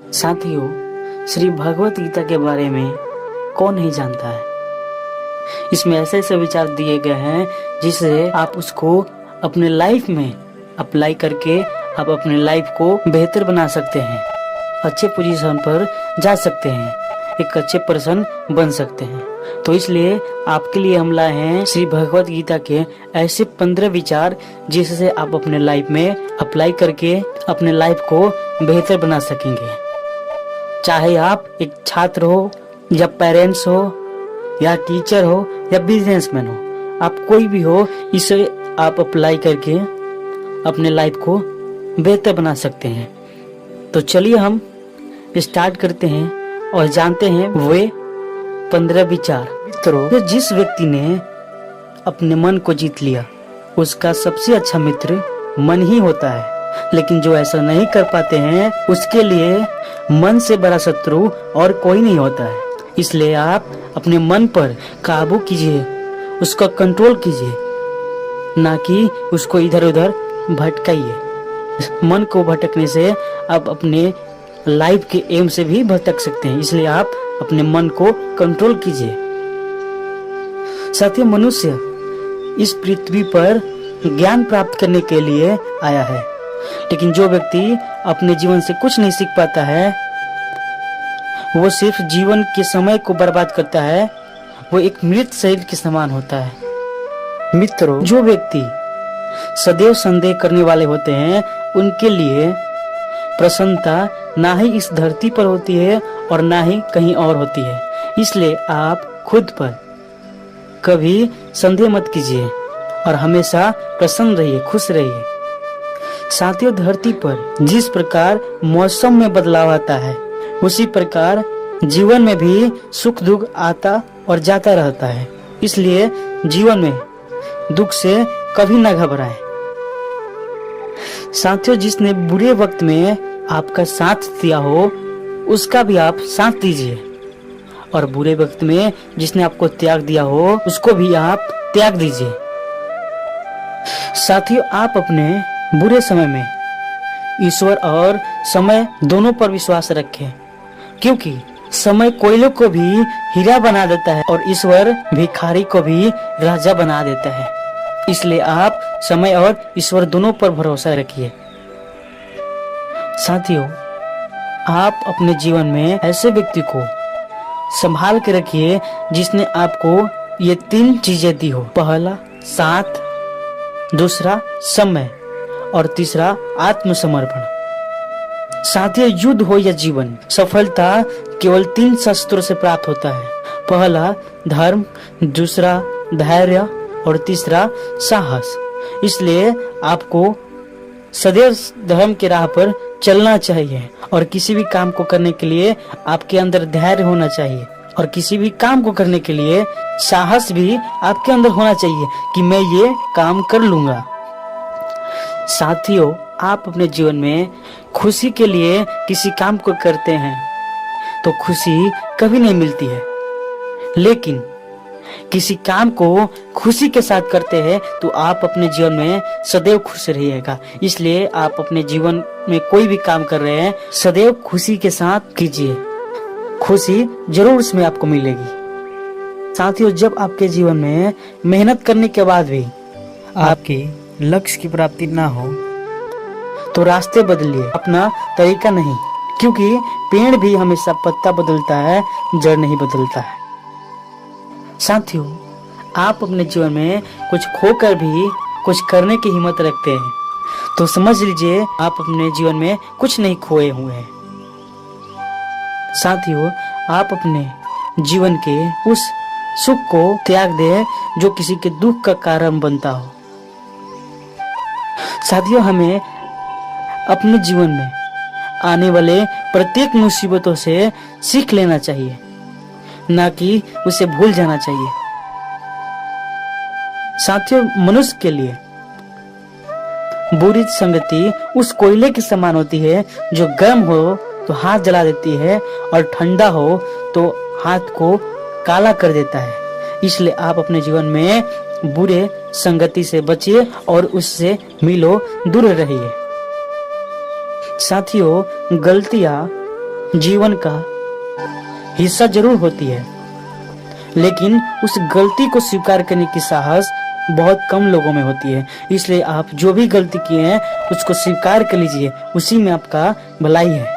साथियों, श्री भगवत गीता के बारे में कौन नहीं जानता है। इसमें ऐसे ऐसे विचार दिए गए हैं जिससे आप उसको अपने लाइफ में अप्लाई करके आप अपने लाइफ को बेहतर बना सकते हैं, अच्छे पोजीशन पर जा सकते हैं, एक अच्छे पर्सन बन सकते हैं। तो इसलिए आपके लिए हम लाए हैं श्री भगवत गीता के ऐसे 15 विचार जिससे आप अपने लाइफ में अप्लाई करके अपने लाइफ को बेहतर बना सकेंगे। चाहे आप एक छात्र हो या पेरेंट्स हो या टीचर हो या बिजनेसमैन हो, आप कोई भी हो, इसे आप अप्लाई करके अपने लाइफ को बेहतर बना सकते हैं। तो चलिए हम स्टार्ट करते हैं और जानते हैं वे 15 विचार। मित्रों, जिस व्यक्ति ने अपने मन को जीत लिया उसका सबसे अच्छा मित्र मन ही होता है, लेकिन जो ऐसा नहीं कर पाते हैं उसके लिए मन से बड़ा शत्रु और कोई नहीं होता है। इसलिए आप अपने मन पर काबू कीजिए, उसका कंट्रोल कीजिए, ना कि उसको इधर उधर भटकाइए। मन को भटकने से आप अपने लाइफ के एम से भी भटक सकते हैं, इसलिए आप अपने मन को कंट्रोल कीजिए। साथियों, मनुष्य इस पृथ्वी पर ज्ञान प्राप्त करने के लिए आया है, लेकिन जो व्यक्ति अपने जीवन से कुछ नहीं सीख पाता है, वो सिर्फ जीवन के समय को बर्बाद करता है, वो एक मृत शरीर के समान होता है। मित्रों, जो व्यक्ति सदैव संदेह करने वाले होते हैं उनके लिए प्रसन्नता ना ही इस धरती पर होती है और ना ही कहीं और होती है। इसलिए आप खुद पर कभी संदेह मत कीजिए और हमेशा प्रसन्न रहिए, खुश रहिए। साथियों, धरती पर जिस प्रकार मौसम में बदलाव आता है उसी प्रकार जीवन में भी सुख दुख आता और जाता रहता है। इसलिए जीवन में दुख से कभी न घबराएं। साथियों, जिसने बुरे वक्त में आपका साथ दिया हो उसका भी आप साथ दीजिए, और बुरे वक्त में जिसने आपको त्याग दिया हो उसको भी आप त्याग दीजिए। साथियों, आप अपने बुरे समय में ईश्वर और समय दोनों पर विश्वास रखें, क्योंकि समय कोयले को भी हीरा बना देता है और ईश्वर भिखारी को भी राजा बना देता है। इसलिए आप समय और ईश्वर दोनों पर भरोसा रखिए। साथियों, आप अपने जीवन में ऐसे व्यक्ति को संभाल के रखिए जिसने आपको ये 3 चीजें दी हो। पहला साथ, दूसरा समय और तीसरा आत्मसमर्पण। साथियों, युद्ध हो या जीवन, सफलता केवल 3 शस्त्रों से प्राप्त होता है। पहला धर्म, दूसरा धैर्य और तीसरा साहस। इसलिए आपको सदैव धर्म के राह पर चलना चाहिए और किसी भी काम को करने के लिए आपके अंदर धैर्य होना चाहिए और किसी भी काम को करने के लिए साहस भी आपके अंदर होना चाहिए कि मैं ये काम कर लूंगा। साथियों, आप अपने जीवन में खुशी के लिए किसी काम को करते हैं तो खुशी कभी नहीं मिलती है, लेकिन किसी काम को खुशी के साथ करते हैं तो आप अपने जीवन में सदैव खुश रहिएगा। इसलिए आप अपने जीवन में कोई भी काम कर रहे हैं सदैव खुशी के साथ कीजिए, खुशी जरूर इसमें आपको मिलेगी। साथियों, जब आपके जीवन में मेहनत करने के बाद भी आपके लक्ष्य की प्राप्ति ना हो तो रास्ते बदलिए, अपना तरीका नहीं, क्योंकि पेड़ भी हमेशा पत्ता बदलता है, जड़ नहीं बदलता है। साथियों, आप अपने जीवन में कुछ खोकर भी कुछ करने की हिम्मत रखते हैं तो समझ लीजिए आप अपने जीवन में कुछ नहीं खोए हुए हैं। साथियों, आप अपने जीवन के उस सुख को त्याग दें जो किसी के दुख का कारण बनता हो। साथियों, हमें अपने जीवन में आने वाले प्रत्येक मुसीबतों से सीख लेना चाहिए, ना कि उसे भूल जाना चाहिए। साथियों, मनुष्य के लिए बुरी संगति उस कोयले के समान होती है जो गर्म हो तो हाथ जला देती है और ठंडा हो तो हाथ को काला कर देता है। इसलिए आप अपने जीवन में बुरे संगति से बचिए और उससे मिलो, दूर रहिए। साथियों, गलतियां जीवन का हिस्सा जरूर होती है, लेकिन उस गलती को स्वीकार करने की साहस बहुत कम लोगों में होती है। इसलिए आप जो भी गलती किए हैं उसको स्वीकार कर लीजिए, उसी में आपका भलाई है।